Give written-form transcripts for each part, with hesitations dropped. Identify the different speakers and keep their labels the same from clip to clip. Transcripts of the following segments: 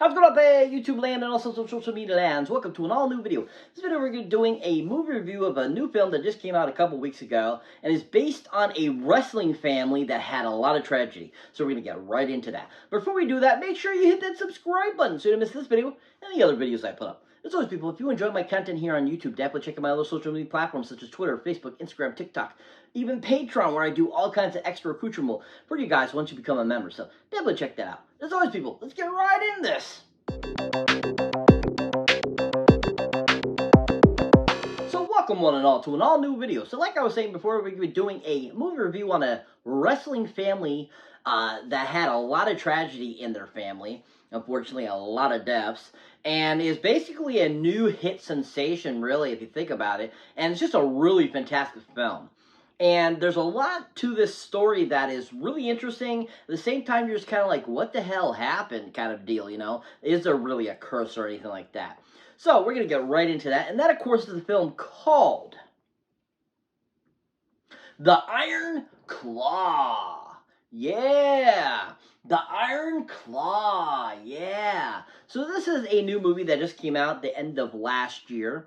Speaker 1: How's it going up there, YouTube land and also social media lands? Welcome to an all-new video. This video we're doing a movie review of a new film that just came out a couple weeks ago and is based on a wrestling family that had a lot of tragedy. So we're going to get right into that. Before we do that, make sure you hit that subscribe button so you don't miss this video and the other videos I put up. As always, people, if you enjoy my content here on YouTube, definitely check out my other social media platforms such as Twitter, Facebook, Instagram, TikTok, even Patreon, where I do all kinds of extra accoutrement for you guys once you become a member. So definitely check that out. As always, people, let's get right in this. So welcome one and all to an all-new video. So like I was saying before, we're doing a movie review on a wrestling family that had a lot of tragedy in their family. Unfortunately, a lot of deaths. And is basically a new hit sensation, really, if you think about it. And it's just a really fantastic film. And there's a lot to this story that is really interesting. At the same time, you're just kind of like, what the hell happened kind of deal, you know? Is there really a curse or anything like that? So we're going to get right into that. And that, of course, is the film called The Iron Claw. Yeah. The Iron Claw. Yeah. So this is a new movie that just came out at the end of last year.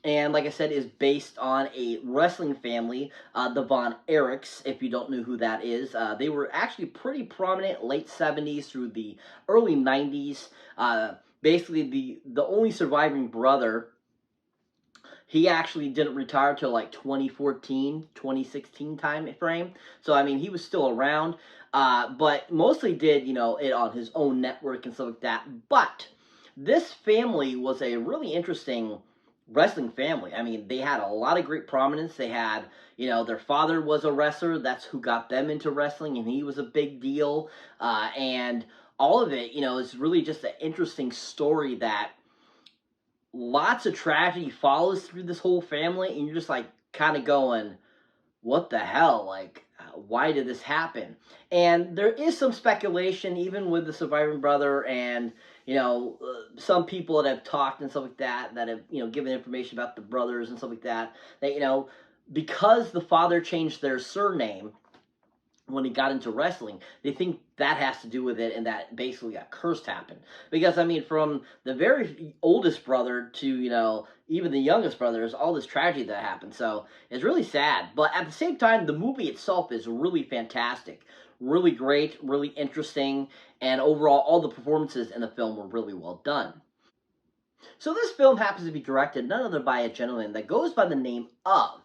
Speaker 1: And like I said, is based on a wrestling family, the Von Erichs, if you don't know who that is. They were actually pretty prominent late 70s through the early 90s. Basically, the only surviving brother, he actually didn't retire till like 2014, 2016 time frame. So, I mean, he was still around, but mostly did, you know, it on his own network and stuff like that. But this family was a really interesting wrestling family. I mean, they had a lot of great prominence. They had, you know, their father was a wrestler. That's who got them into wrestling, and he was a big deal. And all of it, you know, is really just an interesting story that lots of tragedy follows through this whole family, and you're just like kind of going, what the hell? Like, why did this happen? And there is some speculation, even with the surviving brother and, you know, some people that have talked and stuff like that, that have, you know, given information about the brothers and stuff like that, that, you know, because the father changed their surname when he got into wrestling, they think that has to do with it, and that basically a curse happened. Because, I mean, from the very oldest brother to, you know, even the youngest brother, there's all this tragedy that happened. So it's really sad. But at the same time, the movie itself is really fantastic. Really great, really interesting, and overall, all the performances in the film were really well done. So this film happens to be directed none other by a gentleman that goes by the name of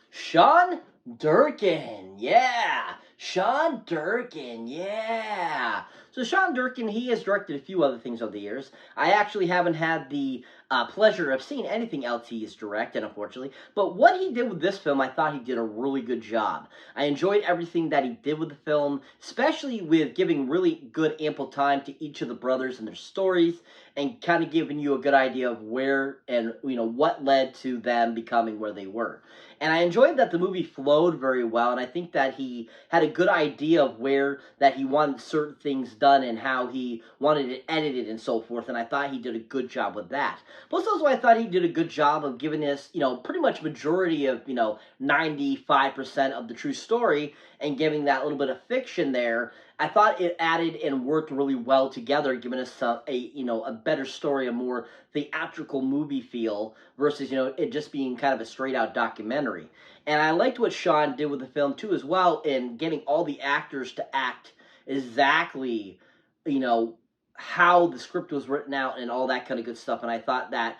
Speaker 1: Sean Durkin. Yeah, Sean Durkin. Yeah. So Sean Durkin, he has directed a few other things over the years. I actually haven't had the pleasure of seeing anything else he has directed, unfortunately. But what he did with this film, I thought he did a really good job. I enjoyed everything that he did with the film, especially with giving really good ample time to each of the brothers and their stories, and kind of giving you a good idea of where and, you know, what led to them becoming where they were. And I enjoyed that the movie flowed very well, and I think that he had a good idea of where that he wanted certain things done and how he wanted it edited and so forth, and I thought he did a good job with that. Plus, also, I thought he did a good job of giving us, you know, pretty much majority of, you know, 95% of the true story and giving that little bit of fiction there. I thought it added and worked really well together, giving us a better story, a more theatrical movie feel versus, you know, it just being kind of a straight out documentary. And I liked what Sean did with the film too as well, in getting all the actors to act exactly, you know, how the script was written out and all that kind of good stuff. And I thought that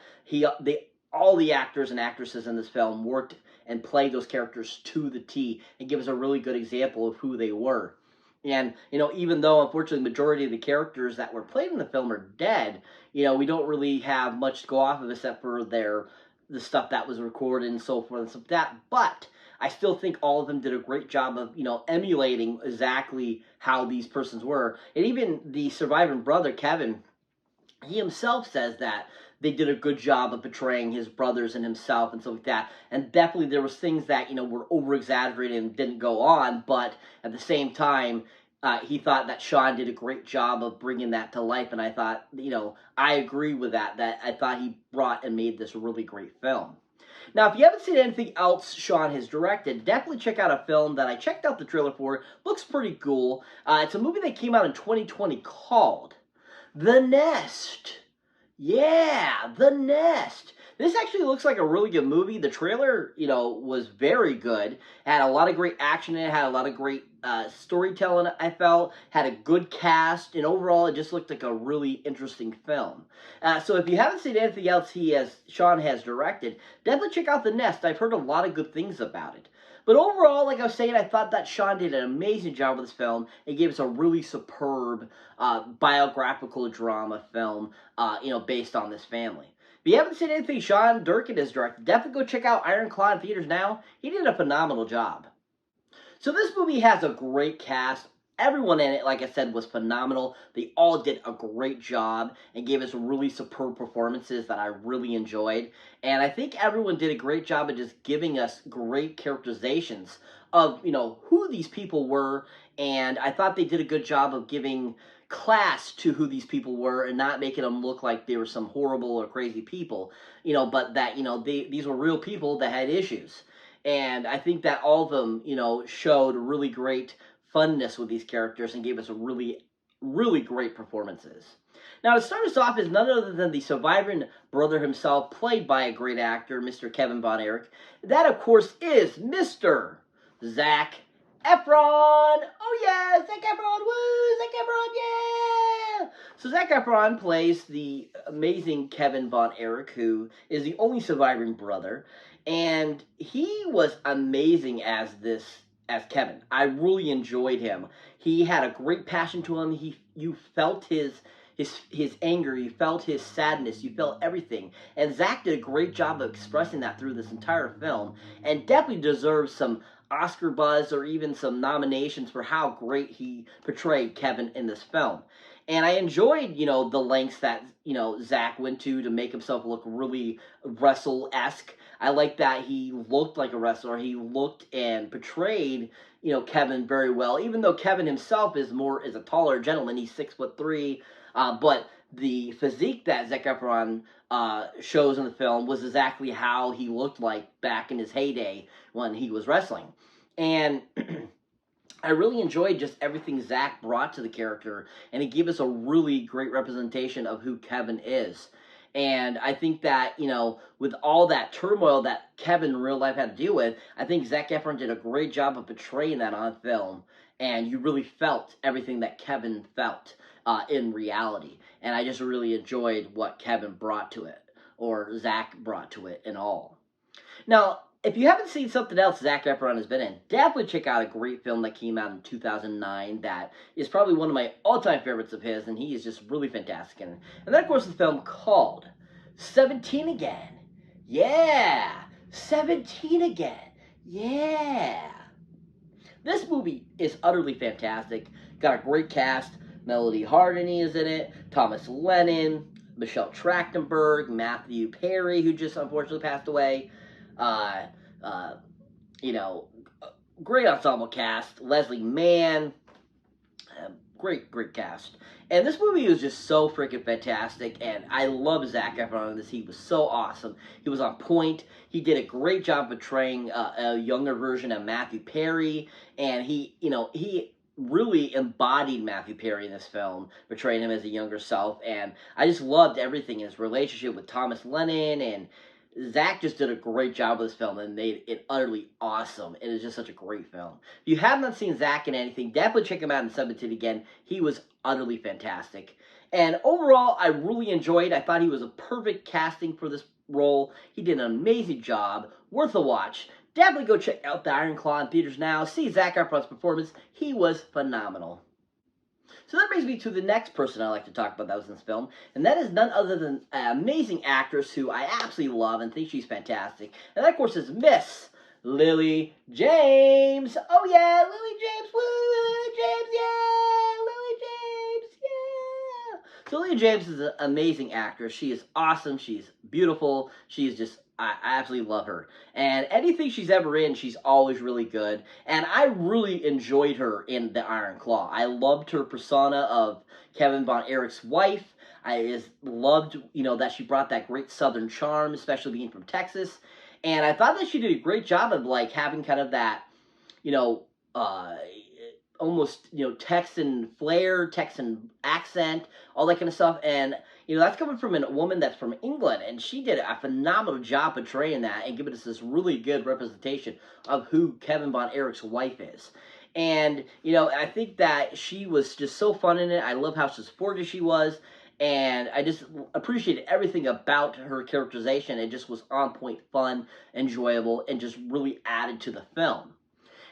Speaker 1: all the actors and actresses in this film worked and played those characters to the T and give us a really good example of who they were. And, you know, even though, unfortunately, the majority of the characters that were played in the film are dead, you know, we don't really have much to go off of except for the stuff that was recorded and so forth and stuff like that. But I still think all of them did a great job of, you know, emulating exactly how these persons were. And even the surviving brother, Kevin, he himself says that they did a good job of portraying his brothers and himself and stuff like that. And definitely there was things that, you know, were over-exaggerated and didn't go on, but at the same time, he thought that Sean did a great job of bringing that to life, and I thought, you know, I agree with that I thought he brought and made this a really great film. Now, if you haven't seen anything else Sean has directed, definitely check out a film that I checked out the trailer for. Looks pretty cool. It's a movie that came out in 2020 called The Nest. Yeah, The Nest. This actually looks like a really good movie. The trailer, was very good. Had a lot of great action in it. Had a lot of great storytelling. I felt had a good cast, and overall, it just looked like a really interesting film. So if you haven't seen anything else Sean has directed, definitely check out The Nest. I've heard a lot of good things about it. But overall, like I was saying, I thought that Sean did an amazing job with this film. It gave us a really superb biographical drama film, based on this family. If you haven't seen anything Sean Durkin has directed, definitely go check out Iron Claw in theaters now. He did a phenomenal job. So this movie has a great cast. Everyone in it, like I said, was phenomenal. They all did a great job and gave us really superb performances that I really enjoyed. And I think everyone did a great job of just giving us great characterizations of, who these people were. And I thought they did a good job of giving class to who these people were and not making them look like they were some horrible or crazy people, but that, these were real people that had issues. And I think that all of them, showed really great funness with these characters and gave us a really, really great performances. Now, to start us off is none other than the surviving brother himself, played by a great actor, Mr. Kevin Von Erich. That, of course, is Mr. Zac Efron. Oh, yeah, Zac Efron. Woo, Zac Efron, yeah. So Zac Efron plays the amazing Kevin Von Erich, who is the only surviving brother. And he was amazing as Kevin. I really enjoyed him. He had a great passion to him. You felt his anger, you felt his sadness, you felt everything. And Zach did a great job of expressing that through this entire film, and definitely deserves some Oscar buzz or even some nominations for how great he portrayed Kevin in this film. And I enjoyed, the lengths that, Zach went to make himself look really wrestle-esque. I like that he looked like a wrestler. He looked and portrayed, Kevin very well. Even though Kevin himself is a taller gentleman, he's 6'3", but the physique that Zac Efron shows in the film was exactly how he looked like back in his heyday when he was wrestling. And I really enjoyed just everything Zach brought to the character, and he gave us a really great representation of who Kevin is. And I think that, with all that turmoil that Kevin in real life had to deal with, I think Zac Efron did a great job of portraying that on film, and you really felt everything that Kevin felt in reality. And I just really enjoyed what Kevin brought to it, or Zach brought to it in all. Now, if you haven't seen something else Zac Efron has been in, definitely check out a great film that came out in 2009 that is probably one of my all-time favorites of his, and he is just really fantastic in it. And that, of course, is a film called 17 Again. Yeah! 17 Again. Yeah! This movie is utterly fantastic. Got a great cast. Melody Hardin is in it. Thomas Lennon, Michelle Trachtenberg, Matthew Perry, who just unfortunately passed away. Great ensemble cast. Leslie Mann, great cast. And this movie was just so freaking fantastic, and I love Zac Efron in this. He was so awesome. He was on point. He did a great job portraying a younger version of Matthew Perry, and he really embodied Matthew Perry in this film, portraying him as a younger self, and I just loved everything in his relationship with Thomas Lennon, and Zach just did a great job with this film and made it utterly awesome. It is just such a great film. If you have not seen Zach in anything, definitely check him out in 17 Again. He was utterly fantastic. And overall, I really enjoyed. I thought he was a perfect casting for this role. He did an amazing job. Worth a watch. Definitely go check out The Iron Claw in theaters now. See Zac Efron's performance. He was phenomenal. So that brings me to the next person I like to talk about that was in this film, and that is none other than an amazing actress who I absolutely love and think she's fantastic. And that, of course, is Miss Lily James. Oh, yeah, Lily James. Woo, Lily James, yeah. Lily James, yeah. So Lily James is an amazing actress. She is awesome. She's beautiful. She is just... I absolutely love her. And anything she's ever in, she's always really good. And I really enjoyed her in The Iron Claw. I loved her persona of Kevin Von Erich's wife. I just loved, that she brought that great southern charm, especially being from Texas. And I thought that she did a great job of, having kind of that, almost, Texan flair, Texan accent, all that kind of stuff. And, that's coming from a woman that's from England. And she did a phenomenal job portraying that and giving us this really good representation of who Kevin Von Erich's wife is. And, I think that she was just so fun in it. I love how supportive she was. And I just appreciated everything about her characterization. It just was on point, fun, enjoyable, and just really added to the film.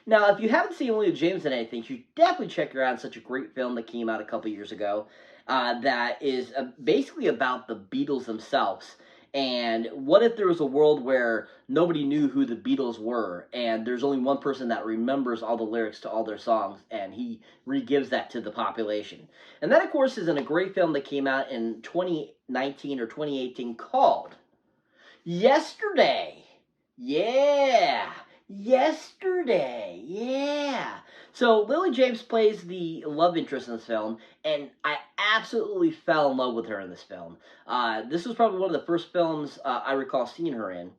Speaker 1: Now, if you haven't seen Lily James in anything, you should definitely check her out in such a great film that came out a couple years ago that is basically about the Beatles themselves. And what if there was a world where nobody knew who the Beatles were, and there's only one person that remembers all the lyrics to all their songs, and he re-gives that to the population. And that, of course, is in a great film that came out in 2019 or 2018 called Yesterday. Yeah. Yesterday, yeah. So Lily James plays the love interest in this film, and I absolutely fell in love with her in this film. This was probably one of the first films I recall seeing her in,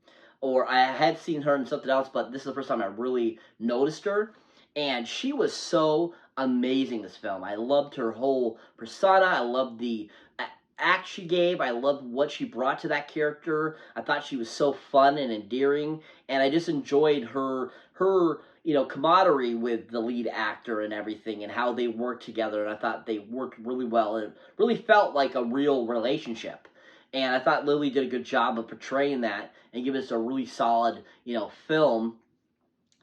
Speaker 1: or I had seen her in something else, but this is the first time I really noticed her, and she was so amazing this film. I loved her whole persona. I loved the act she gave. I loved what she brought to that character. I thought she was so fun and endearing, and I just enjoyed her camaraderie with the lead actor and everything, and how they worked together. And I thought they worked really well, and it really felt like a real relationship. And I thought Lily did a good job of portraying that and giving us a really solid, film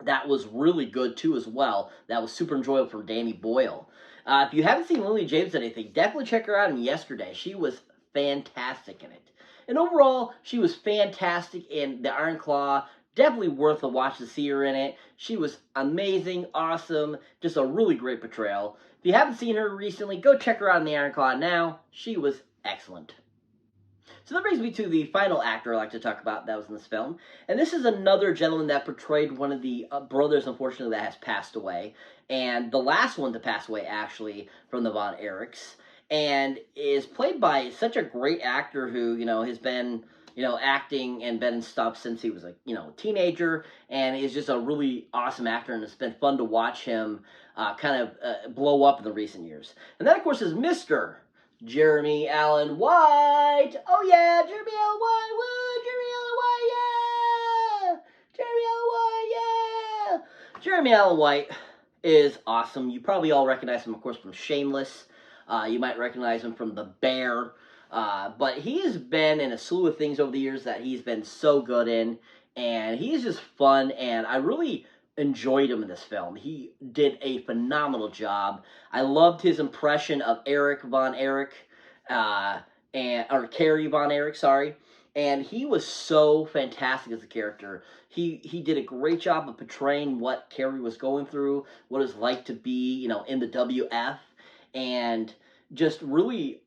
Speaker 1: that was really good too as well. That was super enjoyable from Danny Boyle. If you haven't seen Lily James in anything, definitely check her out in Yesterday. She was fantastic in it. And overall, she was fantastic in The Iron Claw. Definitely worth a watch to see her in it. She was amazing, awesome, just a really great portrayal. If you haven't seen her recently, go check her out in The Iron Claw now. She was excellent. So that brings me to the final actor I'd like to talk about that was in this film. And this is another gentleman that portrayed one of the brothers, unfortunately, that has passed away. And the last one to pass away, actually, from the Von Erichs. And is played by such a great actor who, has been, acting and been in stuff since he was a, teenager. And is just a really awesome actor. And it's been fun to watch him blow up in the recent years. And that, of course, is Mr. Jeremy Allen White. Oh yeah, Jeremy Allen White. Woo, Jeremy Allen White. Yeah. Jeremy Allen White. Yeah. Jeremy Allen White is awesome. You probably all recognize him, of course, from Shameless. You might recognize him from The Bear. But he's been in a slew of things over the years that he's been so good in. And he's just fun. And I really enjoyed him in this film. He did a phenomenal job. I loved his impression of Eric Von Erich, or Carrie Von Erich, sorry. And he was so fantastic as a character. He did a great job of portraying what Carrie was going through, what it was like to be, in the WF, and just really,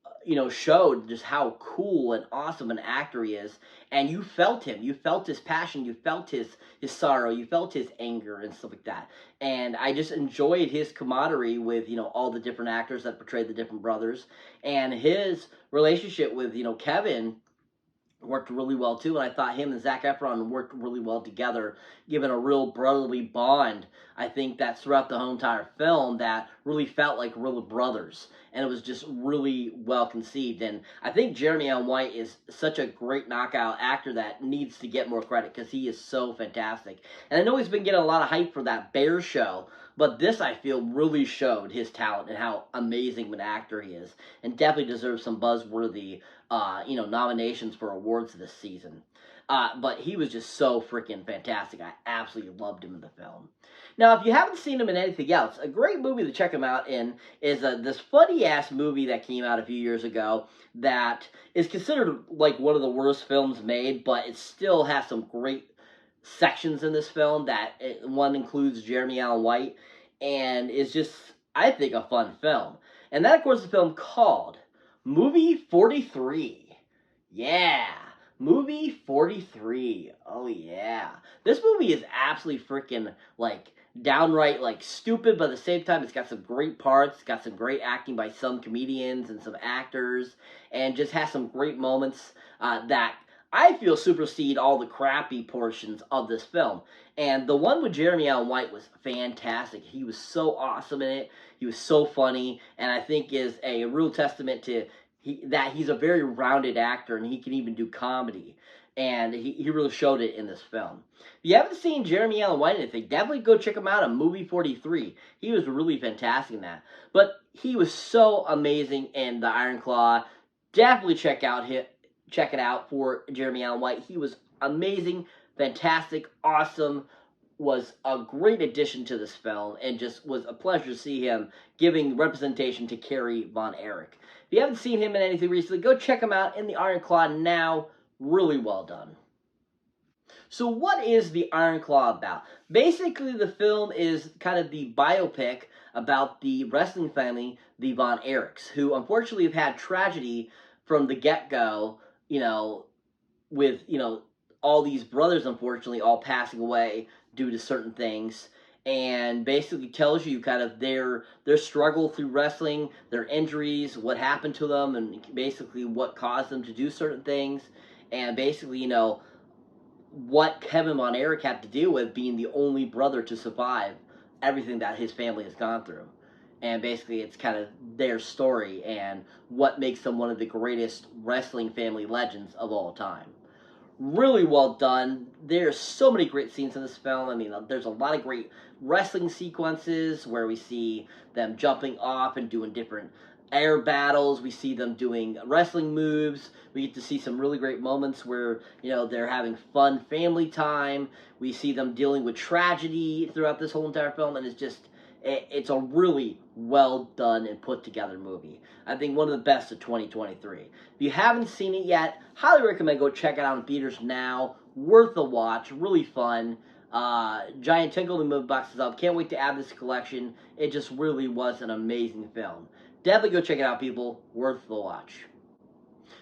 Speaker 1: showed just how cool and awesome an actor he is. And you felt him. You felt his passion. You felt his sorrow. You felt his anger and stuff like that. And I just enjoyed his camaraderie with, all the different actors that portrayed the different brothers. And his relationship with, Kevin worked really well too, and I thought him and Zac Efron worked really well together, giving a real brotherly bond. I think that throughout the whole entire film, that really felt like real brothers, and it was just really well conceived. And I think Jeremy Allen White is such a great knockout actor that needs to get more credit because he is so fantastic. And I know he's been getting a lot of hype for that Bear show, but this, I feel, really showed his talent and how amazing of an actor he is, and definitely deserves some buzzworthy nominations for awards this season. But he was just so freaking fantastic. I absolutely loved him in the film. Now, if you haven't seen him in anything else, a great movie to check him out in is this funny-ass movie that came out a few years ago that is considered like one of the worst films made, but it still has some great sections in this film. One includes Jeremy Allen White, and is just, I think, a fun film. And that, of course, is a film called Movie 43. Yeah, Movie 43. Oh, yeah. This movie is absolutely freaking, downright, stupid, but at the same time, it's got some great parts. It's got some great acting by some comedians and some actors, and just has some great moments that I feel supersede all the crappy portions of this film. And the one with Jeremy Allen White was fantastic. He was so awesome in it. He was so funny, and I think is a real testament to that he's a very rounded actor, and he can even do comedy. And he really showed it in this film. If you haven't seen Jeremy Allen White in anything, definitely go check him out on Movie 43. He was really fantastic in that. But he was so amazing in The Iron Claw. Definitely check it out for Jeremy Allen White. He was amazing, fantastic, awesome, was a great addition to this film, and just was a pleasure to see him giving representation to Carrie Von Erich. If you haven't seen him in anything recently, go check him out in The Iron Claw now. Really well done. So what is The Iron Claw about? Basically, the film is kind of the biopic about the wrestling family, the Von Erichs, who unfortunately have had tragedy from the get-go, with, all these brothers, unfortunately, all passing away due to certain things. And basically tells you kind of their struggle through wrestling, their injuries, what happened to them, and basically what caused them to do certain things. And basically, what Kevin Von Erich had to deal with being the only brother to survive everything that his family has gone through. And basically, it's kind of their story and what makes them one of the greatest wrestling family legends of all time. Really well done. There's so many great scenes in this film. I mean, there's a lot of great wrestling sequences where we see them jumping off and doing different air battles. We see them doing wrestling moves. We get to see some really great moments where, they're having fun family time. We see them dealing with tragedy throughout this whole entire film, and it's a really well done and put together movie. I think one of the best of 2023. If you haven't seen it yet, highly recommend go check it out in theaters now. Worth the watch. Really fun. Giant Tinkle movie box is up. Can't wait to add this collection. It just really was an amazing film. Definitely go check it out, people. Worth the watch.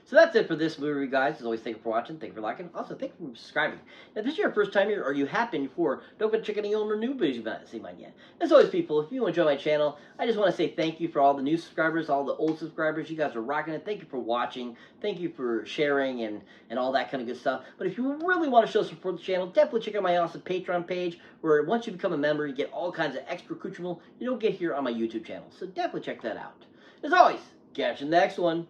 Speaker 1: So that's it for this movie, guys. As always, thank you for watching. Thank you for liking. Also, thank you for subscribing. If this is your first time here, or you have been before, don't forget to check any older new videos you've not seen mine yet. As always, people, if you enjoy my channel, I just want to say thank you for all the new subscribers, all the old subscribers. You guys are rocking it. Thank you for watching. Thank you for sharing and all that kind of good stuff. But if you really want to show support for the channel, definitely check out my awesome Patreon page, where once you become a member, you get all kinds of extra accoutrement you don't get here on my YouTube channel. So definitely check that out. As always, catch you in the next one.